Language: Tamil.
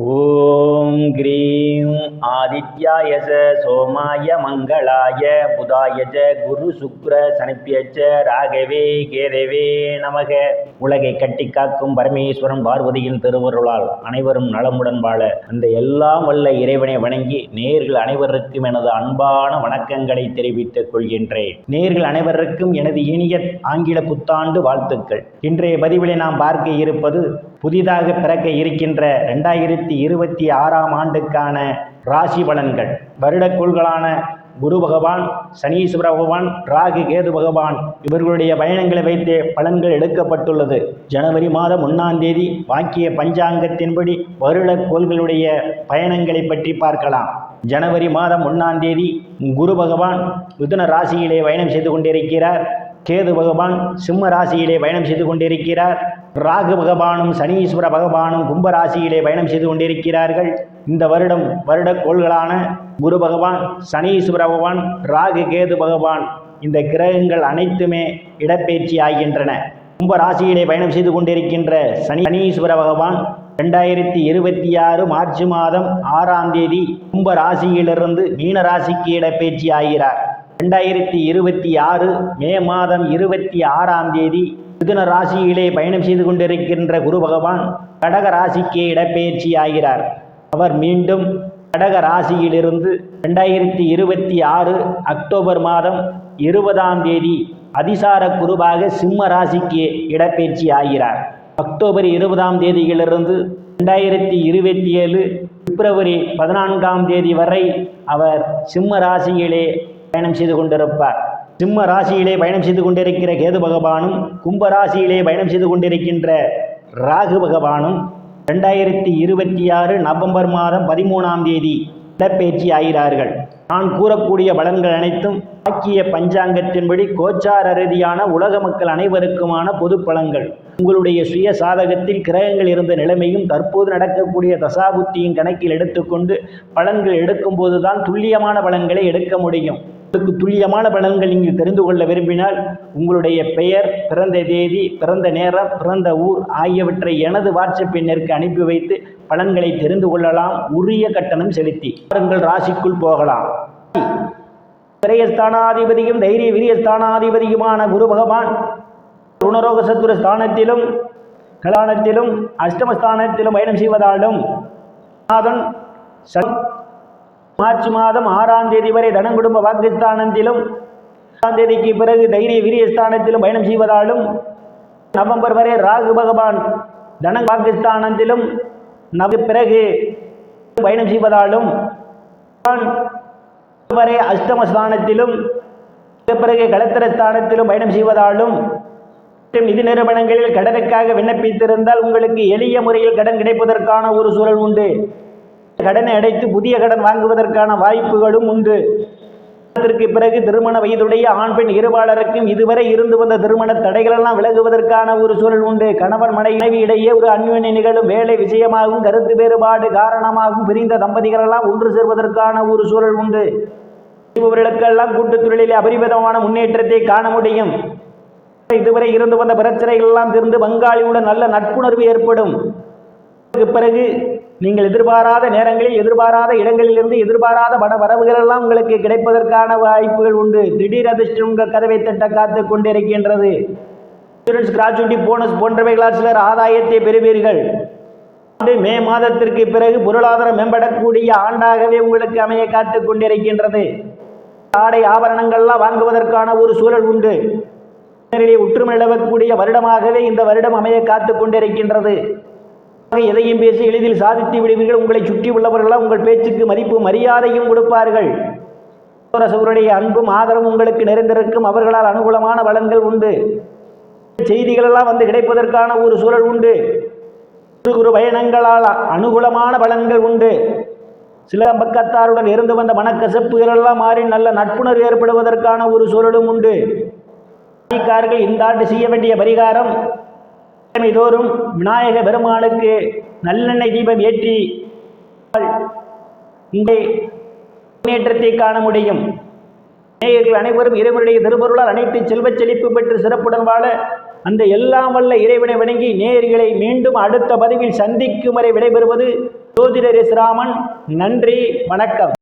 ஓம் கிரீம் ஆதித்யாய சோமாய மங்களாய புதாய குரு சுக்ர சனிப்பியச்ச ராகவே கேதவே நமக. உலகை கட்டி காக்கும் பரமேஸ்வரன் பார்வதியின் திருவருளால் அனைவரும் நலமுடன் வாழ அந்த எல்லாம் வல்ல இறைவனை வணங்கி நேர்கள் அனைவருக்கும் எனது அன்பான வணக்கங்களை தெரிவித்துக் கொள்கின்றேன். நேர்கள் அனைவருக்கும் எனது இனிய ஆங்கில புத்தாண்டு வாழ்த்துக்கள். இன்றைய பதிவிலே நாம் பார்க்க இருப்பது புதிதாக பிறக்க இருக்கின்ற 2026ஆம் ஆண்டுக்கான ராசி பலன்கள். வருடக்கோள்களான குரு பகவான், சனீஸ்வர பகவான், ராகு கேது பகவான் இவர்களுடைய பயணங்களை வைத்தே பலன்கள் எடுக்கப்பட்டுள்ளது. ஜனவரி மாதம் 1ஆம் தேதி வாக்கிய பஞ்சாங்கத்தின்படி வருடக்கோள்களுடைய பயணங்களை பற்றி பார்க்கலாம். ஜனவரி மாதம் 1ஆம் தேதி குரு பகவான் மிதுன ராசியிலே பயணம் செய்து கொண்டிருக்கிறார். கேது பகவான் சிம்ம ராசியிலே பயணம் செய்து கொண்டிருக்கிறார். ராகு பகவானும் சனீஸ்வர பகவானும் கும்பராசியிலே பயணம் செய்து கொண்டிருக்கிறார்கள். இந்த வருடக்கோள்களான குரு பகவான், சனீஸ்வர பகவான், ராகு கேது பகவான் இந்த கிரகங்கள் அனைத்துமே இடப்பெயர்ச்சி ஆகின்றன. கும்பராசியிலே பயணம் செய்து கொண்டிருக்கின்ற சனீஸ்வர பகவான் 2026 மார்ச் மாதம் 6ஆம் தேதி கும்பராசியிலிருந்து மீன ராசிக்கு இடப்பெயர்ச்சி ஆகிறார். 2026 மே மாதம் 26ஆம் தேதி மிதுன ராசியிலே பயணம் செய்து கொண்டிருக்கின்ற குரு பகவான் கடக ராசிக்கு இடப்பெயர்ச்சி ஆகிறார். அவர் மீண்டும் கடக ராசியிலிருந்து 2026 அக்டோபர் மாதம் 20ஆம் தேதி அதிசார குருவாக சிம்ம ராசிக்கு இடப்பெயர்ச்சி ஆகிறார். அக்டோபர் 20ஆம் தேதியிலிருந்து 2027 பிப்ரவரி 14ஆம் தேதி வரை அவர் சிம்ம ராசியிலே பயணம் செய்து கொண்டிருப்பார். சிம்ம ராசியிலே பயணம் செய்து கொண்டிருக்கிற கேது பகவானும் கும்பராசியிலே பயணம் செய்து கொண்டிருக்கின்ற ராகு பகவானும் 2026 நவம்பர் மாதம் 13ஆம் தேதி இடப்பெயர்ச்சி ஆகிறார்கள். நான் கூறக்கூடிய பலன்கள் அனைத்தும் வாக்கிய பஞ்சாங்கத்தின்படி கோச்சார ரீதியான உலக மக்கள் அனைவருக்குமான பொது பலன்கள். உங்களுடைய சுய சாதகத்தில் கிரகங்கள் இருந்த நிலைமையும் தற்போது நடக்கக்கூடிய தசாபுத்தியும் கணக்கில் எடுத்துக்கொண்டு பலன்கள் எடுக்கும் போதுதான் துல்லியமான பலன்களை எடுக்க முடியும். துல்லியமான பலன்கள் நீங்கள் தெரிந்து கொள்ள விரும்பினால் உங்களுடைய பெயர், பிறந்த தேதி, பிறந்த நேரம், பிறந்த ஊர் ஆகியவற்றை எனது வாட்ஸ்அப் எண்ணிற்கு அனுப்பி வைத்து பலன்களை தெரிந்து கொள்ளலாம். உரிய கட்டணம் செலுத்தி உங்கள் ராசிக்குள் போகலாம். திரையஸ்தானாதிபதியும் தைரிய வீரியஸ்தானாதிபதியுமான குரு பகவான் ருணரோக சத்துர ஸ்தானத்திலும் கலானத்திலும் அஷ்டமஸ்தானத்திலும் பயணம் செய்வதாலும் மார்ச் மாதம் 6ஆம் தேதி வரை தனங்குடும்ப வாக்குஸ்தானத்திலும் 6ஆம் தேதிக்கு பிறகு தைரிய வீரியஸ்தானத்திலும் பயணம் செய்வதாலும் நவம்பர் வரை ராகு பகவான் தன வாக்குஸ்தானத்திலும் பிறகு பயணம் செய்வதாலும் வரை அஷ்டமஸ்தானத்திலும் பிறகு களத்திரஸ்தானத்திலும் பயணம் செய்வதாலும் நிதி நிறுவனங்களில் கடனுக்காக விண்ணப்பித்திருந்தால் உங்களுக்கு எளிய முறையில் கடன் கிடைப்பதற்கான ஒரு சூழல் உண்டு. கடனை அடைத்து புதிய கடன் வாங்குவதற்கான வாய்ப்புகளும் உண்டு. அதற்கு பிறகு திருமண வயதுடைய ஆண் பெண் இருபாலருக்கும் இதுவரை இருந்து வந்த திருமண தடைகளெல்லாம் விலகுவதற்கான ஒரு சூழல் உண்டு. கணவன் மனைவி இடையே ஒரு அந்யோன்ய நிகழும் வேலை விஷயமாகவும் கருத்து வேறுபாடு காரணமாகவும் பிரிந்த தம்பதிகளெல்லாம் ஒன்று சேர்வதற்கான ஒரு சூழல் உண்டு. இவர்களுக்கெல்லாம் கூட்டுத் தொழிலில் அபரிமிதமான முன்னேற்றத்தை காண முடியும். இதுவரை இருந்து வந்த பிரச்சனைகள் எல்லாம் தீர்ந்து பங்காளியுடன் நல்ல நட்புணர்வு ஏற்படும். பிறகு நீங்கள் எதிர்பாராத நேரங்களில் எதிர்பாராத இடங்களிலிருந்து எதிர்பாராத பண வரவுகள் எல்லாம் உங்களுக்கு கிடைப்பதற்கான வாய்ப்புகள் உண்டு. திடீர் அதிர்ஷ்டம் உங்கள் கதவை தட்ட காத்து கொண்டிருக்கின்றது. இன்சூரன்ஸ், கிராஜுவிட்டி, போனஸ் போன்றவைகளால் சிலர் ஆதாயத்தை பெறுவீர்கள். மே மாதத்திற்கு பிறகு பொருளாதாரம் மேம்படக்கூடிய ஆண்டாகவே உங்களுக்கு அமைய காத்து கொண்டிருக்கின்றது. ஆடை ஆபரணங்கள்லாம் வாங்குவதற்கான ஒரு சூழல் உண்டு. உற்றுமை நிலவக்கூடிய வருடமாகவே இந்த வருடம் அமைய காத்து கொண்டிருக்கின்றது. எதையும் பேசி எளிதில் சாதித்து விடுவீர்கள். உங்களை சுற்றி உள்ளவர்களால் உங்கள் பேச்சுக்கு மதிப்பு மரியாதையும் கொடுப்பார்கள். அரசர்களுடைய அன்பும் ஆதரவும் உங்களுக்கு நிறைந்திருக்கும். அவர்களால் அனுகூலமான பலன்கள் உண்டு. செய்திகளெல்லாம் வந்து கிடைப்பதற்கான ஒரு சூழல் உண்டு. குரு பயணங்களால் அனுகூலமான பலன்கள் உண்டு. சில பக்கத்தாருடன் இருந்து வந்த மனக்கசப்புகளெல்லாம் மாறி நல்ல நட்புணர்வு ஏற்படுவதற்கான ஒரு சூழலும் உண்டு. இந்த ஆண்டு செய்ய வேண்டிய பரிகாரம் தோறும் விநாயக பெருமானுக்கு நல்லெண்ணெய் தீபம் ஏற்றி முன்னேற்றத்தை காண முடியும். நேயர்கள் அனைவரும் இறைவனுடைய திருப்பொருளால் அனைத்து செல்வச் செழிப்பு பெற்று சிறப்புடன் வாழ அந்த எல்லாம் வல்ல இறைவனை வணங்கி நேயர்களை மீண்டும் அடுத்த பதிவில் சந்திக்கும் வரை விடைபெறுவது ஜோதிடர் எஸ் ராமன். நன்றி, வணக்கம்.